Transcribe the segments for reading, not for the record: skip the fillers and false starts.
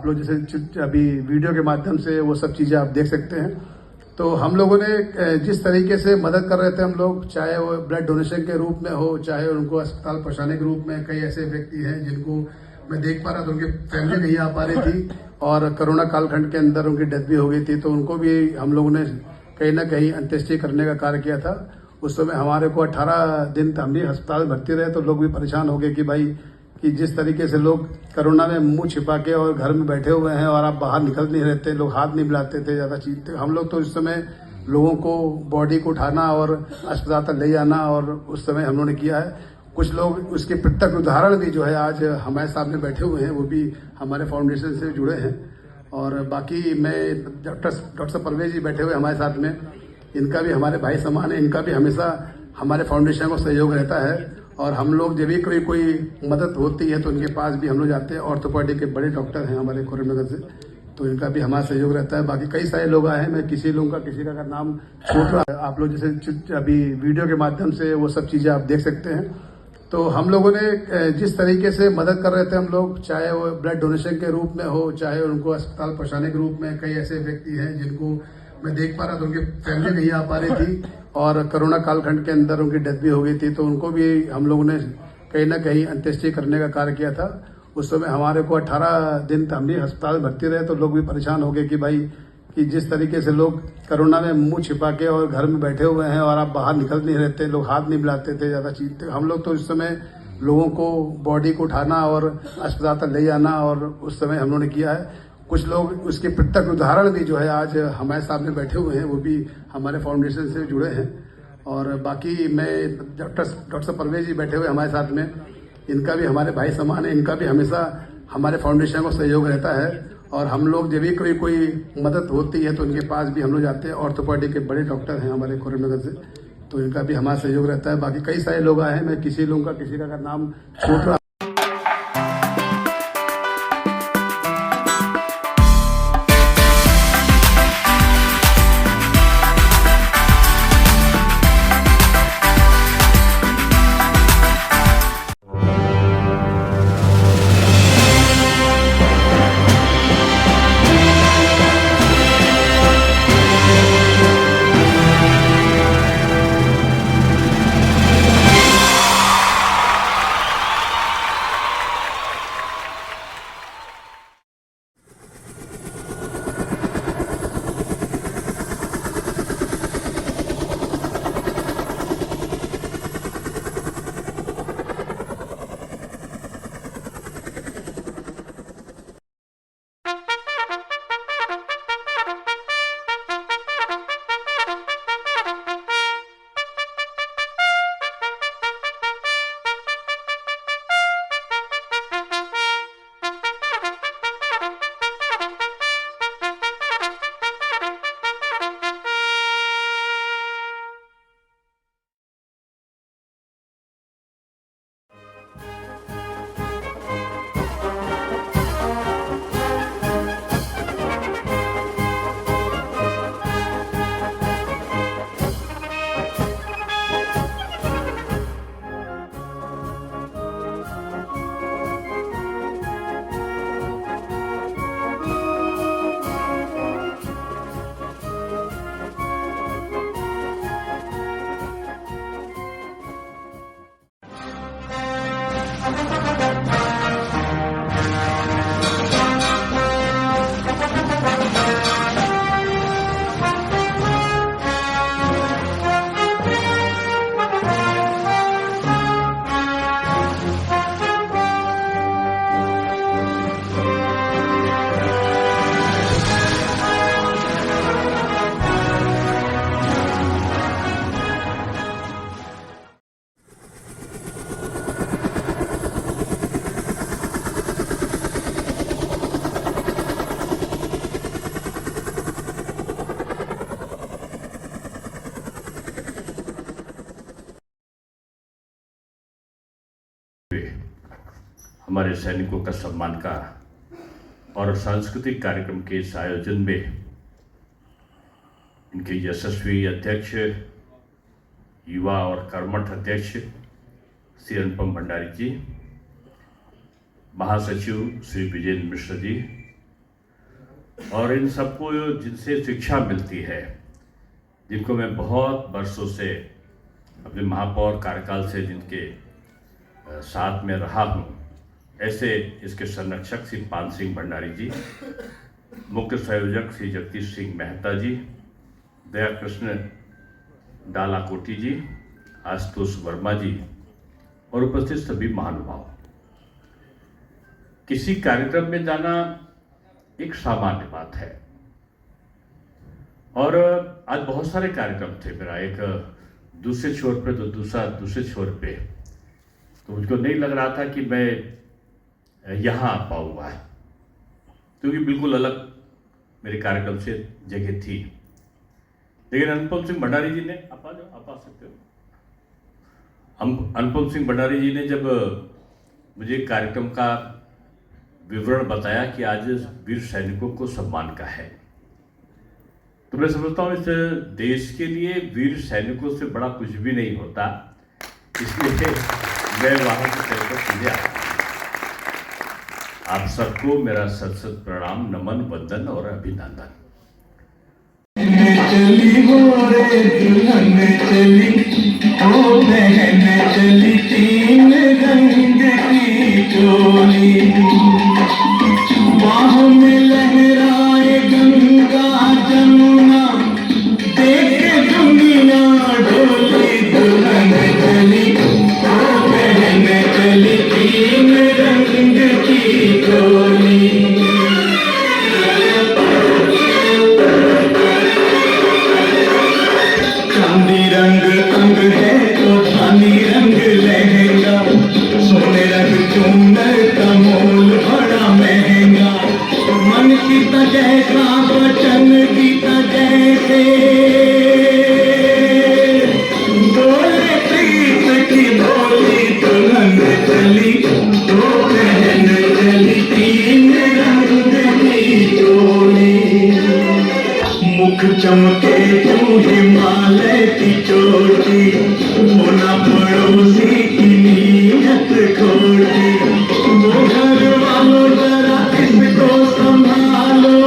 आप लोग जैसे अभी वीडियो के माध्यम से वो सब चीज़ें आप देख सकते हैं। तो हम लोगों ने जिस तरीके से मदद कर रहे थे हम लोग, चाहे वो ब्लड डोनेशन के रूप में हो, चाहे उनको अस्पताल पहुंचाने के रूप में, कई ऐसे व्यक्ति हैं जिनको मैं देख पा रहा था उनकी फैमिली नहीं आ पा रही थी और कोरोना कालखंड के अंदर उनकी डेथ भी हो गई थी, तो उनको भी हम लोगों ने कहीं ना कहीं अंत्येष्टि करने का कार्य किया था। उस समय हमारे को 18 दिन हम भी अस्पताल भर्ती रहे, तो लोग भी परेशान हो गए कि भाई कि जिस तरीके से लोग कोरोना में मुंह छिपा के और घर में बैठे हुए हैं और आप बाहर निकल नहीं रहते, लोग हाथ नहीं मिलाते थे, ज़्यादा चीज थे। हम लोग तो उस समय लोगों को बॉडी को उठाना और अस्पताल तक ले जाना और उस समय हम लोगों ने किया है। कुछ लोग उसके प्रत्यक्ष उदाहरण भी जो है आज हमारे सामने बैठे हुए हैं, वो भी हमारे फाउंडेशन से जुड़े हैं। और बाकी मैं डॉक्टर परवेज जी बैठे हुए हमारे साथ में, इनका भी हमारे भाई समान है, इनका भी हमेशा हमारे फाउंडेशन को सहयोग रहता है और हम लोग जब भी कोई मदद होती है तो उनके पास भी हम लोग जाते हैं। ऑर्थोपेडिक के बड़े डॉक्टर हैं हमारे कोरमनगर से, तो इनका भी हमारा सहयोग रहता है। बाकी कई सारे लोग आए हैं, मैं किसी लोगों का किसी का अगर नाम छूट रहा है, आप लोग जैसे अभी वीडियो के माध्यम से वो सब चीज़ें आप देख सकते हैं। तो हम लोगों ने जिस तरीके से मदद कर रहे थे हम लोग, चाहे वो ब्लड डोनेशन के रूप में हो, चाहे उनको अस्पताल पहुंचाने के रूप में, कई ऐसे व्यक्ति हैं जिनको मैं देख पा रहा था उनकी फैमिली नहीं आ पा रही थी और कोरोना कालखंड के अंदर उनकी डेथ भी हो गई थी, तो उनको भी हम लोगों ने कहीं ना कहीं अंत्येष्टि करने का कार्य किया था। उस समय हमारे को 18 दिन हम भी अस्पताल भर्ती रहे, तो लोग भी परेशान हो गए कि भाई कि जिस तरीके से लोग कोरोना में मुंह छिपा के और घर में बैठे हुए हैं और आप बाहर निकल नहीं रहते, लोग हाथ नहीं मिलाते थे, ज़्यादा चीज थे। हम लोग तो उस समय लोगों को बॉडी को उठाना और अस्पताल तक ले जाना और उस समय हम लोगों ने किया है। कुछ लोग उसके प्रत्यक्ष उदाहरण भी जो है आज हमारे सामने बैठे हुए हैं, वो भी हमारे फाउंडेशन से जुड़े हैं। और बाकी मैं डॉक्टर परवेज जी बैठे हुए हमारे साथ में, इनका भी हमारे भाई समान है, इनका भी हमेशा हमारे फाउंडेशन को सहयोग रहता है और हम लोग जब भी कोई मदद होती है तो उनके पास भी हम लोग जाते हैं। ऑर्थोपेडिक के बड़े डॉक्टर हैं हमारे कोरमनगर से, तो इनका भी हमारा सहयोग रहता है। बाकी कई सारे लोग आए हैं, मैं किसी लोगों का किसी का अगर नाम छूट रहा हमारे सैनिकों का सम्मान का और सांस्कृतिक कार्यक्रम के इस आयोजन में इनके यशस्वी अध्यक्ष, युवा और कर्मठ अध्यक्ष श्री अनुपम भंडारी जी, महासचिव श्री विजय मिश्र जी, और इन सबको जिनसे शिक्षा मिलती है, जिनको मैं बहुत वर्षों से अपने महापौर कार्यकाल से जिनके साथ में रहा हूँ, ऐसे इसके संरक्षक श्री पान सिंह भंडारी जी, मुख्य संयोजक श्री जगदीश सिंह मेहता जी, दया कृष्ण डालाकोटी जी, आशुतोष वर्मा जी और उपस्थित सभी महानुभाव। किसी कार्यक्रम में जाना एक सामान्य बात है और आज बहुत सारे कार्यक्रम थे। मेरा एक दूसरे छोर पे तो दूसरे छोर पे, तो मुझको नहीं लग रहा था कि मैं यहाँ आ पाऊँगा, क्योंकि बिल्कुल अलग मेरे कार्यक्रम से जगह थी। लेकिन अनुपम सिंह भंडारी जी ने, आप आ सकते हो। अनुपम सिंह भंडारी जी ने जब मुझे कार्यक्रम का विवरण बताया कि आज वीर सैनिकों को सम्मान का है, तो मैं समझता हूँ इस देश के लिए वीर सैनिकों से बड़ा कुछ भी नहीं होता, इसलिए मैं वहाँ से कहकर सीधे आता हूँ। आप सबको मेरा सत सत प्रणाम, नमन, वंदन और अभिनंदन। चली मोरे दुल्हन चली, ओ बहन चली, तीन रंग की चोली, बाहों में लहराए गंगा जमुना, देखे दुनिया डोली। दुल्हन चली, ओ बहन चली, तीन रंग की चोली। चांदी रंग अंग है तो धानी रंग लहंगा, सोने रंग चूनर का मोल बड़ा महंगा। मन की जैसा वचन गीता जैसे, बोले प्रीत की बोली। दुल्हन चली, दो बहन चली, तीन रंग की चोली, मुख चमके तू हिमालय की चोटी, होना पड़ोसी की नीयत खोटी। वो घर वालों जरा इसको संभालो,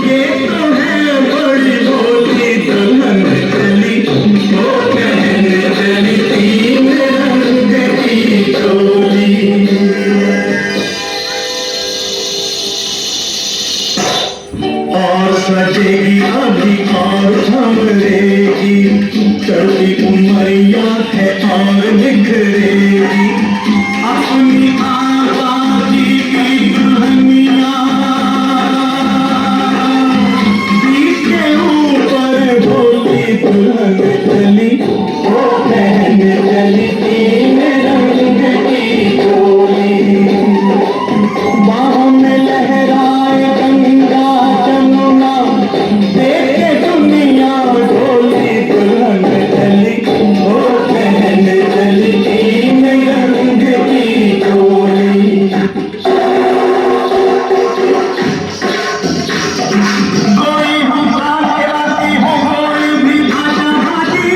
ये तो है बड़ी बोली। दुल्हन चली, वो बहन चली, तीन रंग की चोली। और सजेगी अभी और झमरेगी, चढ़ती उमरिया है और निखरेगी। अपनी आबादी की दुल्हनिया, बीच के ऊपर बोली। दुल्हन चली, ओ बहन चली, तीन रंग की चोली, बाहों में लहराए गंगा जमुना, देखे दुनिया डोली। दुल्हन चली, ओ बहन चली, तीन रंग की चोली। कोई भी बात आती हो, कोई भी भाषा भाती,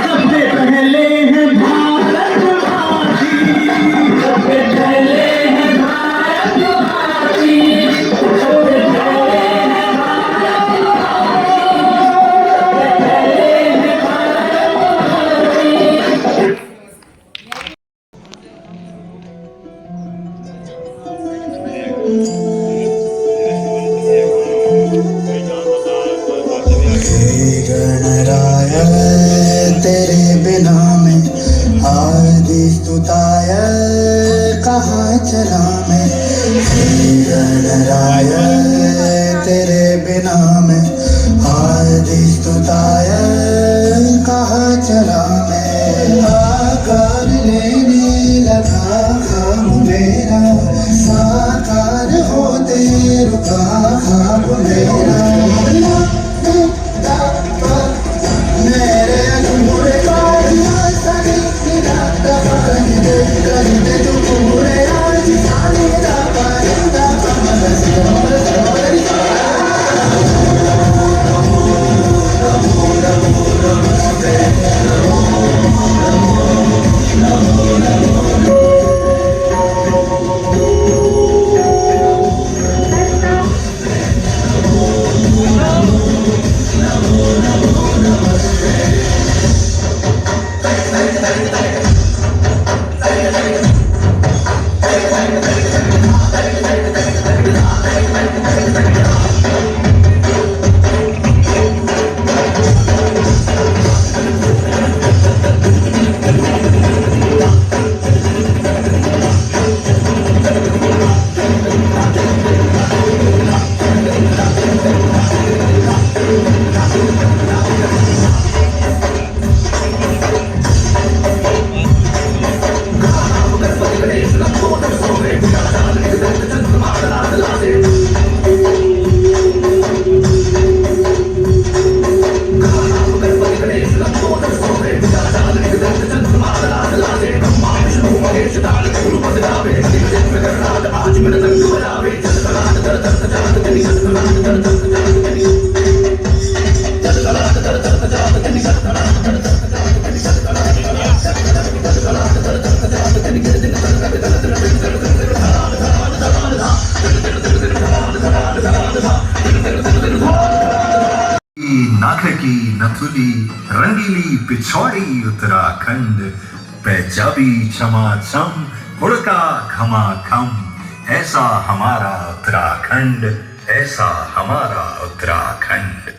सबसे पहले है भारतवासी, सबसे पहले है भारतवासी, सबसे पहले है भारतवासी, सबसे पहले है भारतवासी। गणराय तेरे बिना में आदि स्तुताय कहाँ चला मैं। गणराय तेरे बिना में आदि स्तुताय कहाँ चला मैं। आकार लेने लगा खाब मेरा, साकार होते रुका खाब मेरा। मेरे अधूरे नाक की नथुली रंगीली पिछौड़ी उत्तराखंड पंजाबी छमाछम उड़का खमाखम ऐसा हमारा उत्तराखंड ऐसा हमारा उत्तराखंड।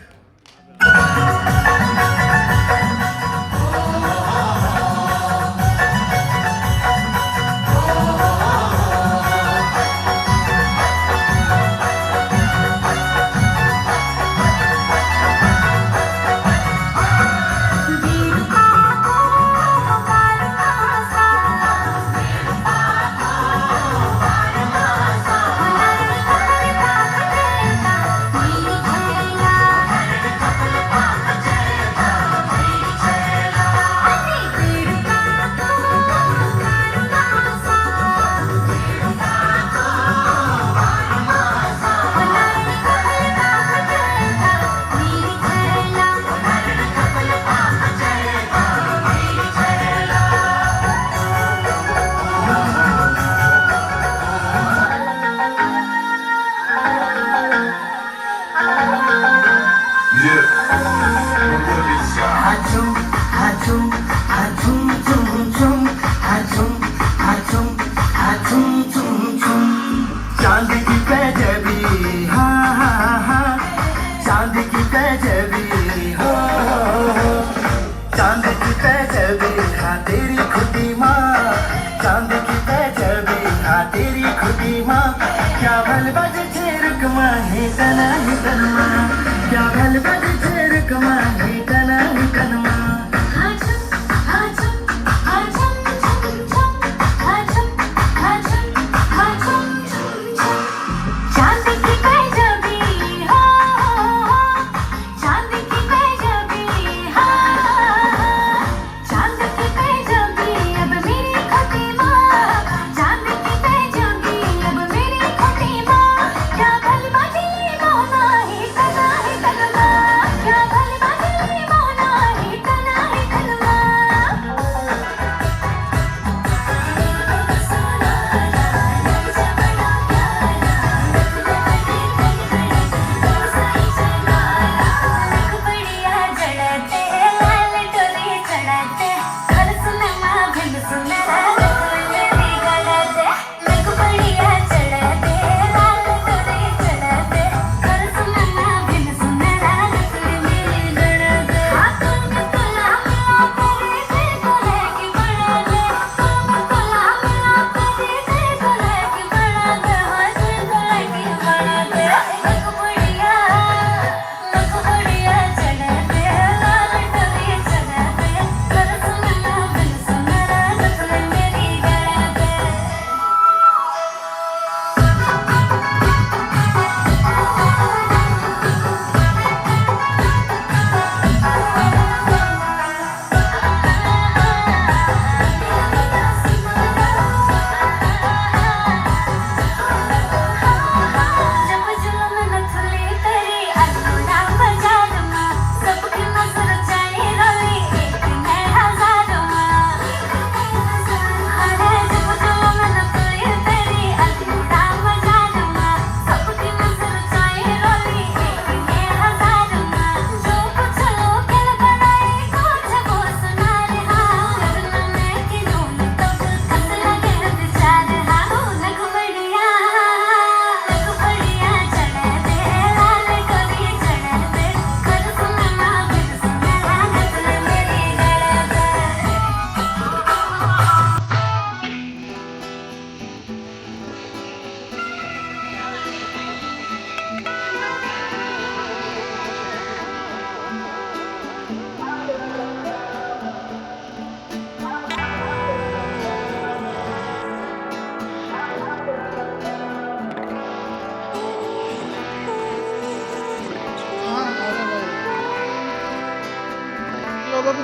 चांद की पैजवी हाँ हाँ हाँ चांद की पैजवी हो चांद की पैजवी हाँ तेरी खुदी माँ चांद की पैजवी हाँ तेरी खुदी माँ क्या भल बज छेर कमा है तना ही तनमा क्या भल बज छेर कमा है तना ही तनमा।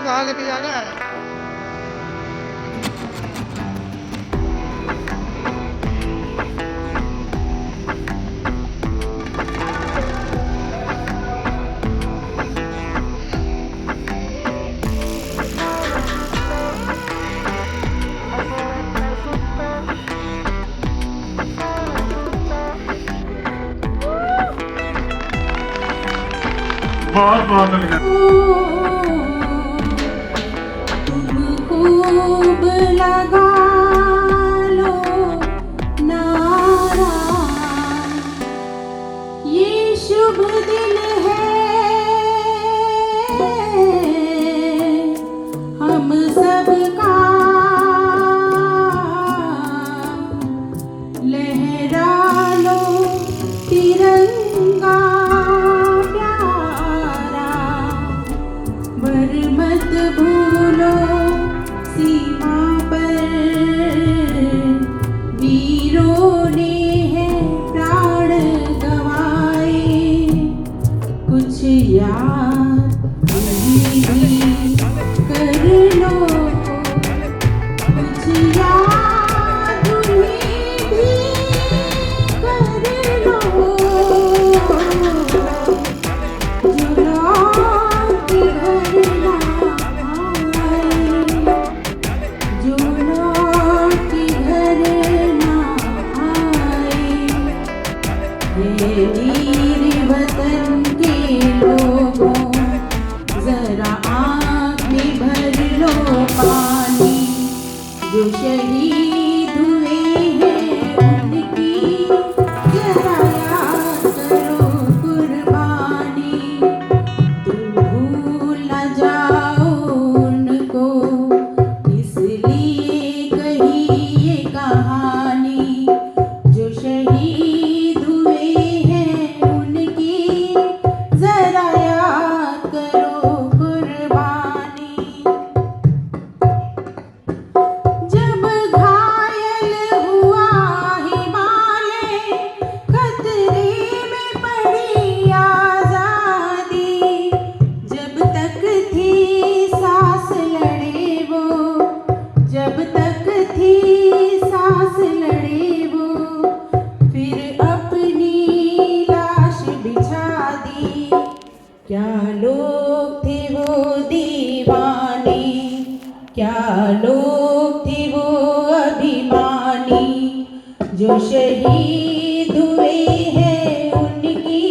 कहाँ लेके जाना है? बहुत बहुत तुम खूब लगा लो नारा, ये शुभ दिन है हम सबका, लहरा लो तिरंगा पर मत भूलो सीमा पर वीरों ने है प्राण गंवाए, कुछ याद भी कर लो, कुछ याद भी कर लो, वीर वतन के लोगों जरा आँख में भर लो पानी, जो शहीद हुए हैं उनकी जरा याद करो कुर्बानी, तुम भूल न जाओ उनको इसलिए कही ये कहानी, जो शहीद हुए हैं उनकी जरा याद करो कुर्बानी। जब घायल हुआ हिमालय, खतरे में पड़ी आजादी, जब तक थी सांस लड़े वो, जब तक थी सांस लड़े वो, फिर अपनी लाश बिछा दी, क्या लोग थे वो दीवाने, क्या लोग थे वो अभिमानी, जो शहीद हुए हैं उनकी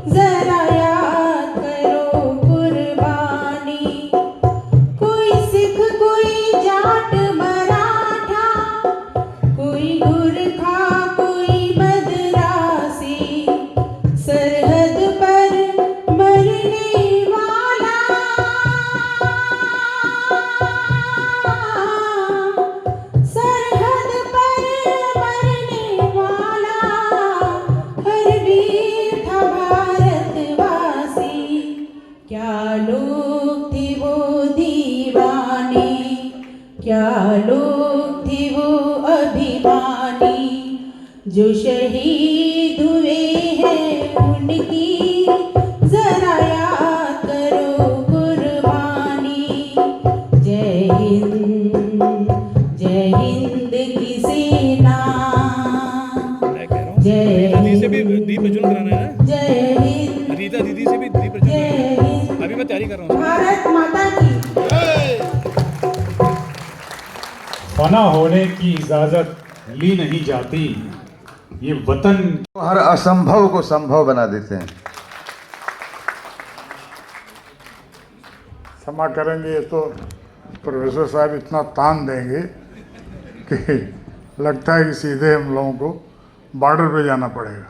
जरा याद करो कुर्बानी। कोई सिख कोई जाट मराठा, कोई गुरखा कोई मद्रासी, सरहद पर मरने वाला, सरहद पर मरने वाला, हर वीर था भारतवासी, क्या लोग थे वो दीवाने, क्या लोग थे वो अभिमानी, जो शहीद हुए हैं उनकी जरा याद करो कुर्बानी। जय हिंद की सेना, जय दीदी से भी दीप प्रज्वलन कराना है ना? जय हिंद, रीता दीदी से भी दीप प्रज्वलन जय कराना है। हिंद, अभी मैं तैयारी कर रहा हूँ। भारत माता की। फना होने की इजाजत ली नहीं जाती, ये वतन हर असंभव को संभव बना देते हैं। क्षमा करेंगे, ये तो प्रोफेसर साहब इतना तान देंगे कि लगता है कि सीधे हम लोगों को बॉर्डर पे जाना पड़ेगा।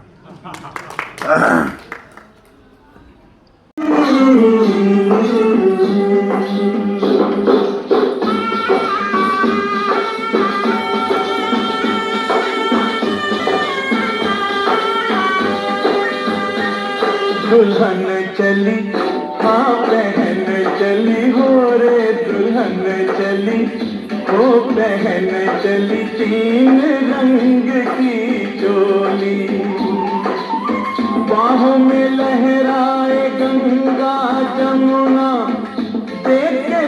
दुल्हन चली हाँ बहन चली हो रे, दुल्हन चली हो बहन चली, तीन रंग की चोली, बाहों में लहराए गंगा जमुना, देख के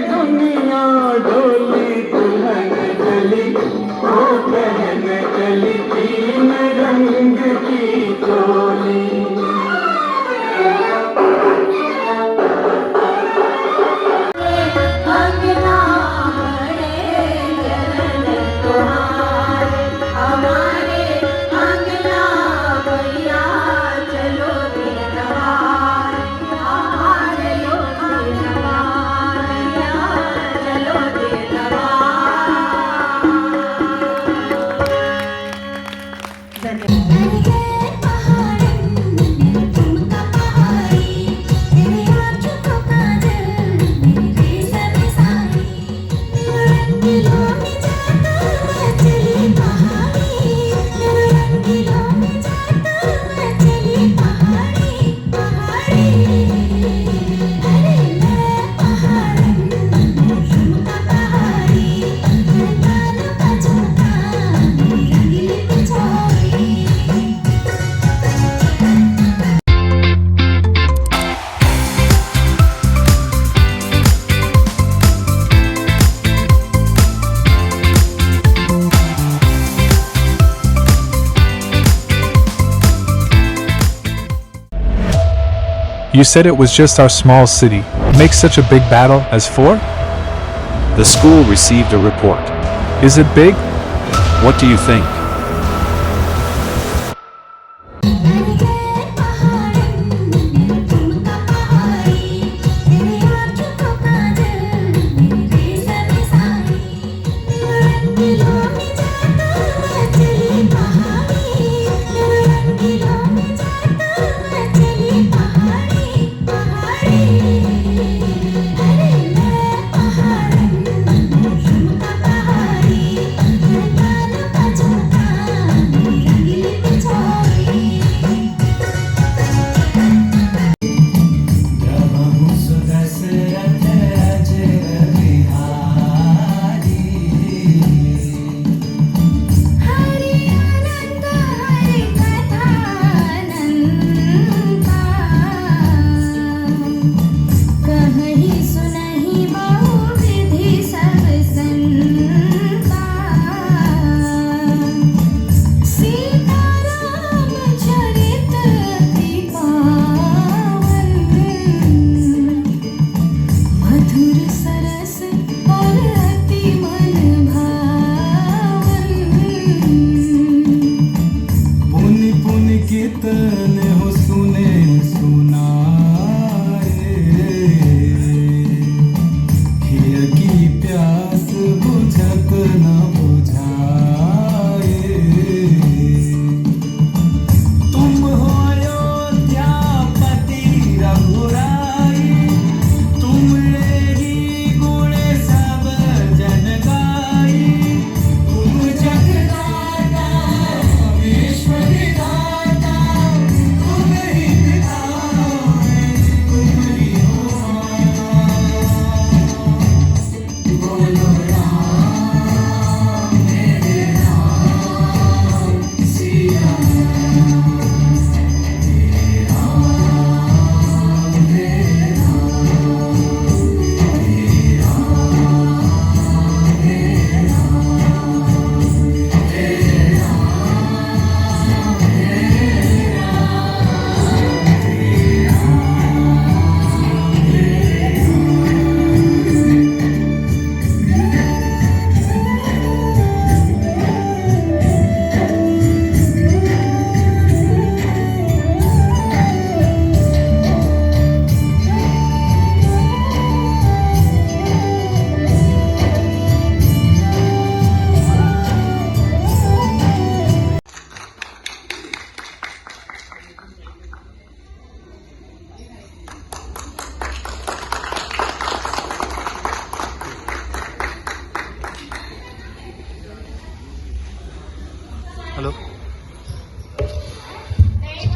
You said it was just our small city. Makes such a big battle as 4? The school received a report. Is it big? What do you think?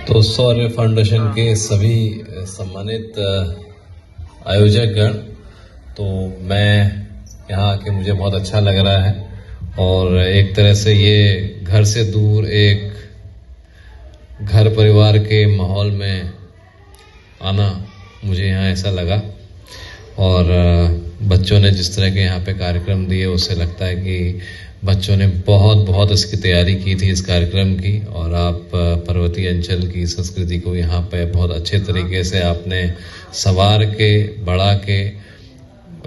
तो सौर्य फाउंडेशन के सभी सम्मानित आयोजकगण, तो मैं यहाँ आके मुझे बहुत अच्छा लग रहा है और एक तरह से ये घर से दूर एक घर परिवार के माहौल में आना मुझे यहाँ ऐसा लगा। और बच्चों ने जिस तरह के यहाँ पे कार्यक्रम दिए उससे लगता है कि बच्चों ने बहुत इसकी तैयारी की थी इस कार्यक्रम की, और आप पर्वतीय अंचल की संस्कृति को यहाँ पे बहुत अच्छे तरीके से आपने संवार के बढ़ा के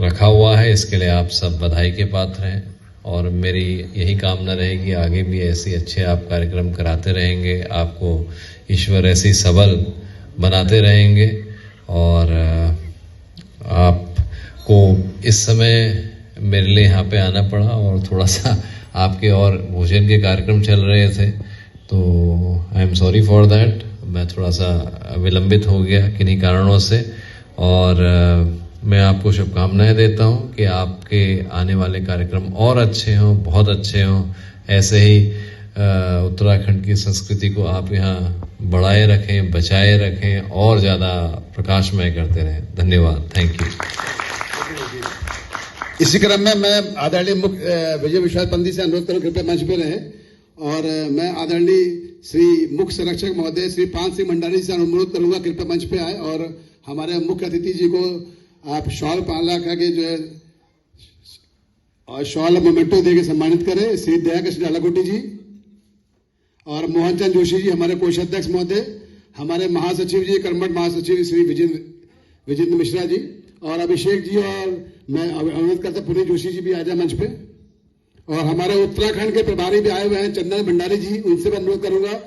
रखा हुआ है। इसके लिए आप सब बधाई के पात्र हैं और मेरी यही कामना रहेगी आगे भी ऐसे अच्छे आप कार्यक्रम कराते रहेंगे, आपको ईश्वर ऐसी सबल बनाते रहेंगे। और आपको इस समय मेरे लिए यहाँ पे आना पड़ा और थोड़ा सा आपके और भोजन के कार्यक्रम चल रहे थे, तो I am sorry for that. मैं थोड़ा सा विलंबित हो गया किन्हीं कारणों से, और मैं आपको शुभकामनाएं देता हूँ कि आपके आने वाले कार्यक्रम और अच्छे हों, बहुत अच्छे हों। ऐसे ही उत्तराखंड की संस्कृति को आप यहाँ बढ़ाए रखें, बचाए रखें और ज़्यादा प्रकाशमय करते रहें। धन्यवाद, थैंक यू। इसी क्रम में मैं आदरणीय मुख्य विजय विश्वास पंडित से अनुरोध करूँ कृपया मंच पे रहें, और मैं आदरणीय श्री मुख्य संरक्षक महोदय श्री पान सिंह मंडारी से अनुरोध करूंगा कृपया मंच पे आए और हमारे मुख्य अतिथि जी को आप शॉल पाला करके जो है और शॉल मोमेंटो देके सम्मानित करें। श्री दया कृष्ण अलाकोटी जी और मोहन चंद जोशी जी हमारे कोषाध्यक्ष महोदय, हमारे महासचिव जी, कर्मठ महासचिव श्री विजेंद्र मिश्रा जी और अभिषेक जी, और मैं अनुरोध करता पुनीत जोशी जी भी आ जाए मंच पे, और हमारे उत्तराखंड के प्रभारी भी आए हुए हैं चंदन भंडारी जी, उनसे भी अनुरोध करूंगा।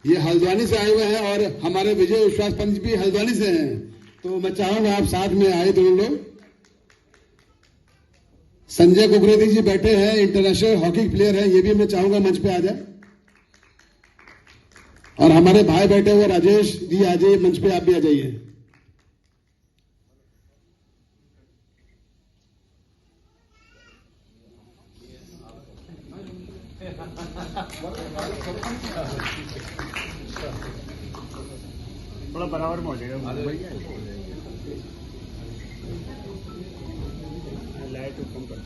ये हल्द्वानी से आए हुए हैं और हमारे विजय विश्वास पंत भी हल्द्वानी से हैं, तो मैं चाहूंगा आप साथ में आए दोनों लोग। संजय कुकरेती जी बैठे हैं, इंटरनेशनल हॉकी प्लेयर हैं, ये भी मैं चाहूंगा मंच पे आ जाए। और हमारे भाई बैठे हुए राजेश जी आ जाइए मंच पे, आप भी आ जाइए। थोड़ा बराबर में हो जाएगा, लाइट कम कर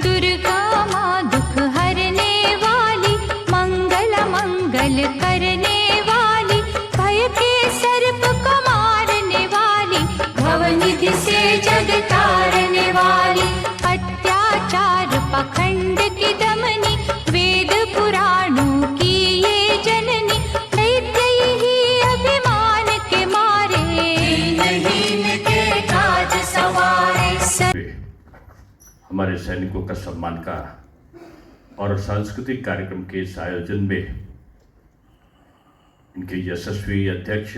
दुर्गा माँ दुख हरने वाली, मंगल मंगल करने वाली, भय के सर्प को मारने वाली, भवनिधि से जग तारने वाली, अत्याचार पखंड की दमनी, वेद पुराणों की ये जननी, दैत्य ही अभिमान के मारे, नहीं के काज सवारे। हमारे सैनिकों का सम्मान का और सांस्कृतिक कार्यक्रम के इस आयोजन में इनके यशस्वी अध्यक्ष,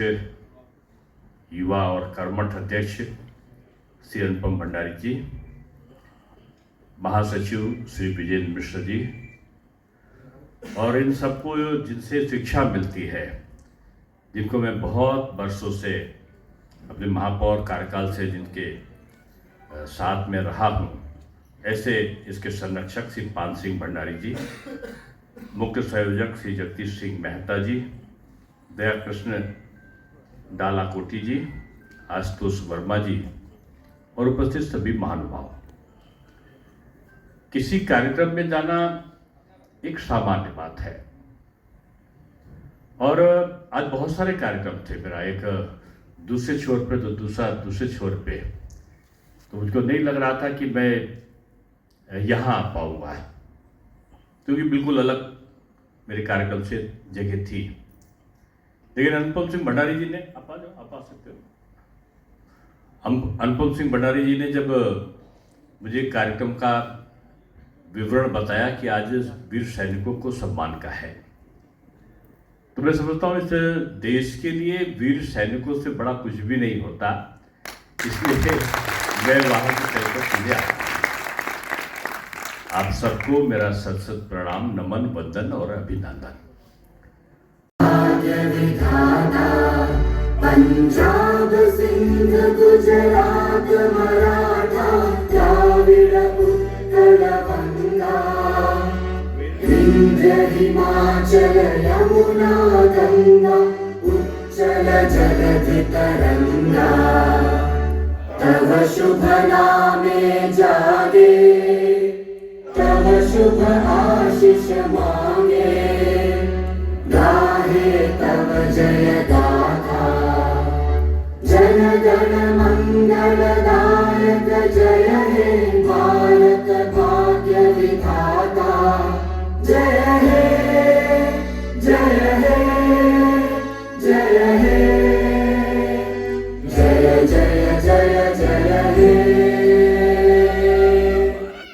युवा और कर्मठ अध्यक्ष श्री अनुपम भंडारी जी, महासचिव श्री विजेंद्र मिश्रा जी, और इन सबको जिनसे शिक्षा मिलती है, जिनको मैं बहुत वर्षों से अपने महापौर कार्यकाल से जिनके साथ में रहा हूँ, ऐसे इसके संरक्षक श्री पान सिंह भंडारी जी, मुख्य संयोजक श्री जगदीश सिंह मेहता जी, दया कृष्ण डालाकोटी जी, आशुतोष वर्मा जी और उपस्थित सभी महानुभाव। किसी कार्यक्रम में जाना एक सामान्य बात है और आज बहुत सारे कार्यक्रम थे, मेरा एक दूसरे छोर पे तो दूसरे छोर पे, तो मुझको नहीं लग रहा था कि मैं यहाँ आ पाऊंगा, क्योंकि बिल्कुल अलग मेरे कार्यक्रम से जगह थी। लेकिन अनुपम सिंह भंडारी जी ने, आप आ सकते हो, अनुपम सिंह भंडारी जी ने जब मुझे कार्यक्रम का विवरण बताया कि आज वीर सैनिकों को सम्मान का है, तो मैं समझता हूँ इस देश के लिए वीर सैनिकों से बड़ा कुछ भी नहीं होता, इसलिए मैं वहाँ की तरफ सीधे आया। आप सबको मेरा सत सत प्रणाम, नमन, वंदन और अभिनंदन। पंजाब सिंध गुजरात मराठा द्राविड़ उत्कल गंगा, विंध्य हिमाचल यमुना गंगा, उच्चल जलधि तरंगा, तव शुभ नामे जागे, तव शुभ आशीष मांगे, गाहे तव जय गाथा, जन गण मंगलदायक जय हे भारत भाग्य विधाता, जय हे जय हे जय हे, जय जय जय जय हे।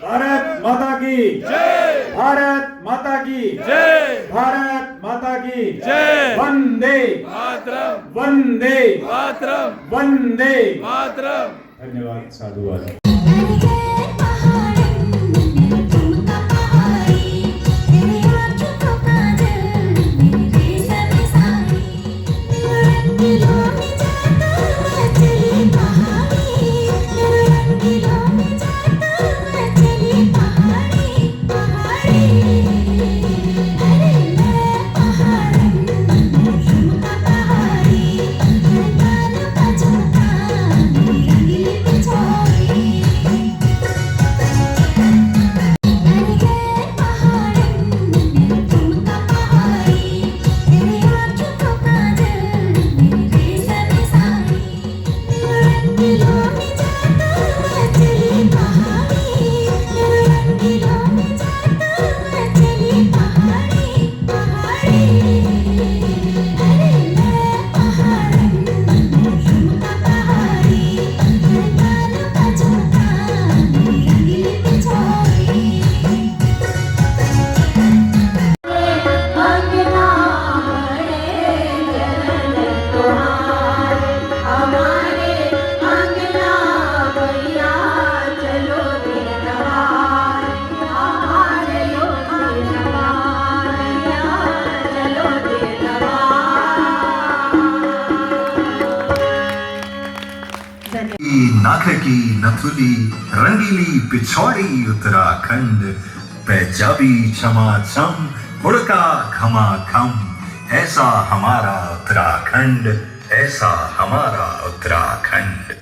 भारत माता की जय, भारत माता की जय, भारत माता की जय, वंदे मातरम, वंदे मातरम, वंदे मातरम। धन्यवाद, साधुवाद। Sorry. नख की नथुली रंगीली पिछौड़ी उत्तराखंड पंजाबी छमा छम उड़का खमा खम ऐसा हमारा उत्तराखंड ऐसा हमारा उत्तराखंड।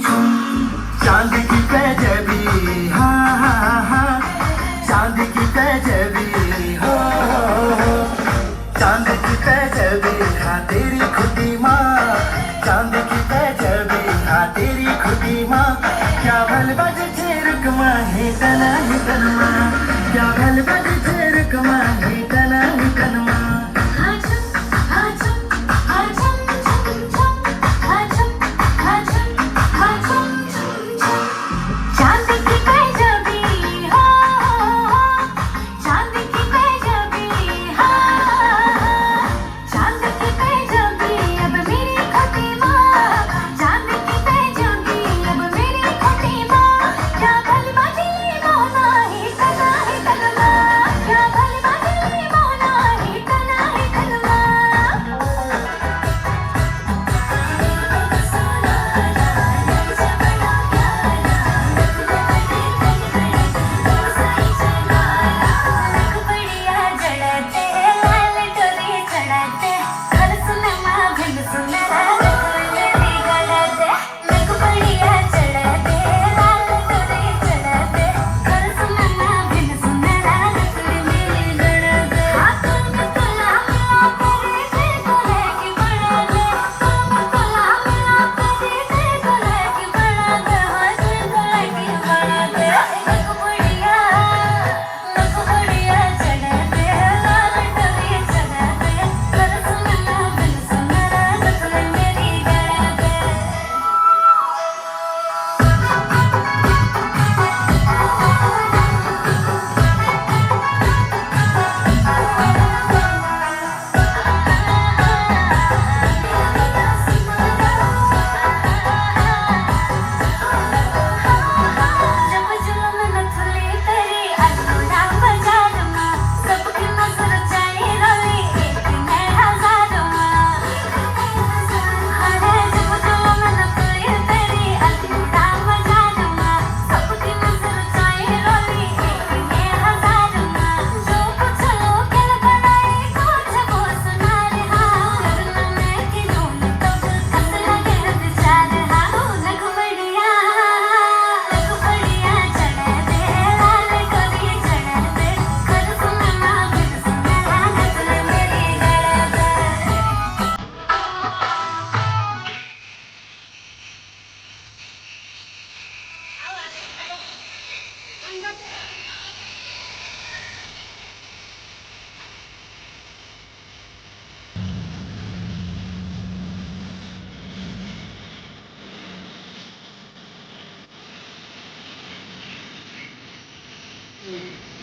चांद की पैजवी हाँ हाँ हाँ चांद की पैजवी हाँ चांद की पैजवी हाँ तेरी खुदी माँ चांद की पैजवी हाँ तेरी खुदी माँ क्या भल बज झेरक माँ है तना ही तनमा क्या भल बज झेरक माँ है तना ही तनमा।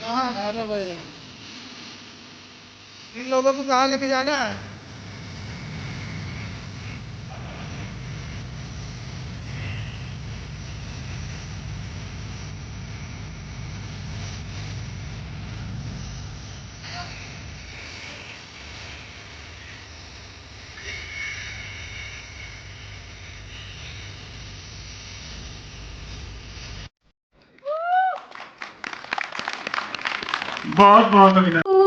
कहाँ खाना भाई इन लोगों को कहाँ लेके जाना है? बहुत बहुत अभिनंदन।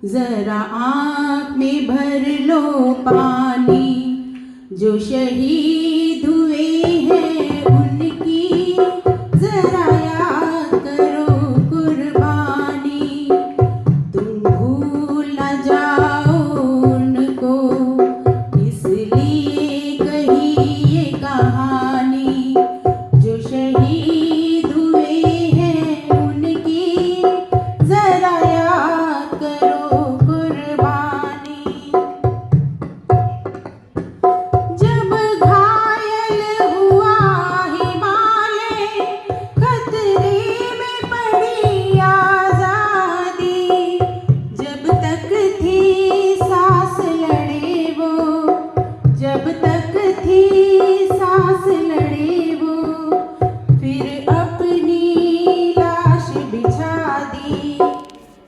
जरा आँख में भर लो पानी, जो शहीद हुए हैं उनकी जरा याद करो कुर्बानी। तुम भूल न जाओ उनको, इसलिए कही ये कहानी, जो शहीद हुए हैं उनकी जरा याद करो कुर्बानी। जब घायल हुआ हिमालय, खतरे में पड़ी आजादी, जब तक थी सांस लड़े वो, जब तक थी सांस लड़े वो, फिर अपनी लाश बिछा दी।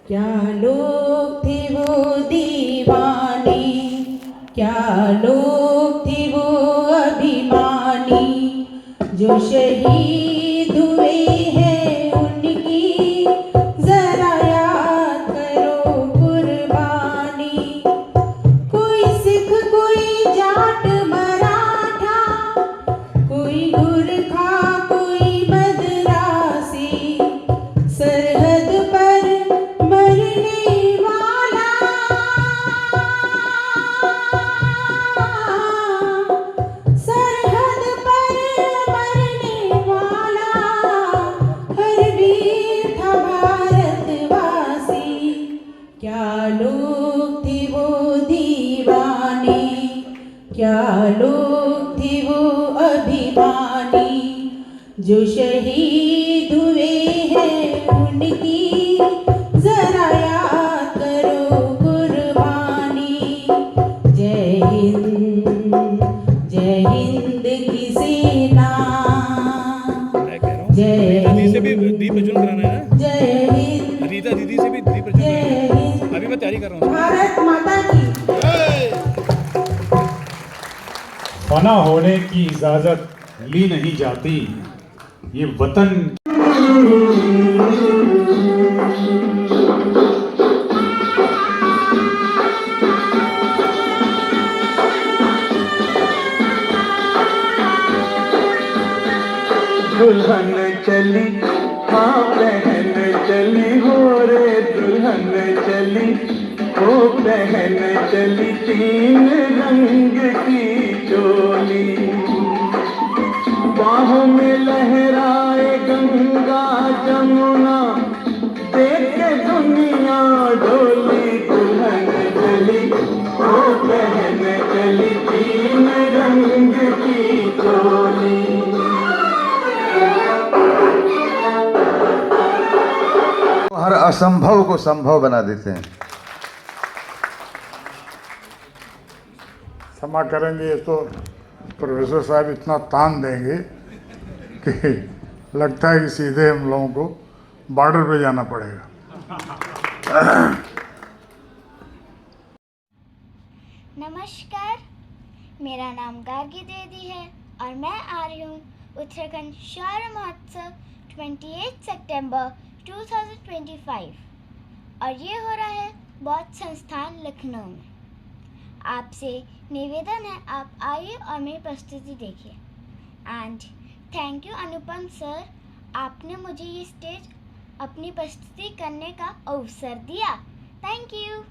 क्या लोग थे वो दीवाने, क्या लोग थे वो अभिमानी, जो शहीद हुए हैं उनकी जरा याद करो कुर्बानी। कोई सिख, कोई जाट मराठा, कोई गुरखा, कोई मद्रासी, सरहद पर मरने वाला, सरहद पर मरने वाला, हर वीर था भारतवासी। क्या लोग थे वो दीवाने, क्या लोग थे वो अभिमानी, जो शहीद हुए हैं उनकी जरा याद करो कुर्बानी। जय हिंद की सेना, जय हिंद, से भी दीप प्रज्वलन कराना है ना। जय हिंद, रीता दीदी से भी दीप प्रज्वलन जय हिंद, अभी मैं तैयारी कर रहा हूँ। भारत माता की। फना होने की इजाजत ली नहीं जाती, ये वतन दुल्हन चली, हाँ बहन चली हो रे, दुल्हन चली, ओ बहन चली, तीन रंग की चोली, बाहों में लहराए गंगा जमुना, देखे दुनिया डोली। दुल्हन चली, ओ बहन चली, तीन रंग की चोली। हर असंभव को संभव बना देते हैं। क्षमा करेंगे, ये तो प्रोफेसर साहब इतना तान देंगे कि लगता है कि सीधे हम लोगों को बॉर्डर पे जाना पड़ेगा। नमस्कार, मेरा नाम गार्गी देवी है और मैं आ रही हूँ उत्तराखंड शौर्य महोत्सव 28 सितंबर 2025 और ये हो रहा है बौद्ध संस्थान लखनऊ में। आपसे निवेदन है, आप आइए और मेरी प्रस्तुति देखिए। And thank you Anupam sir, आपने मुझे ये स्टेज अपनी प्रस्तुति करने का अवसर दिया। Thank you.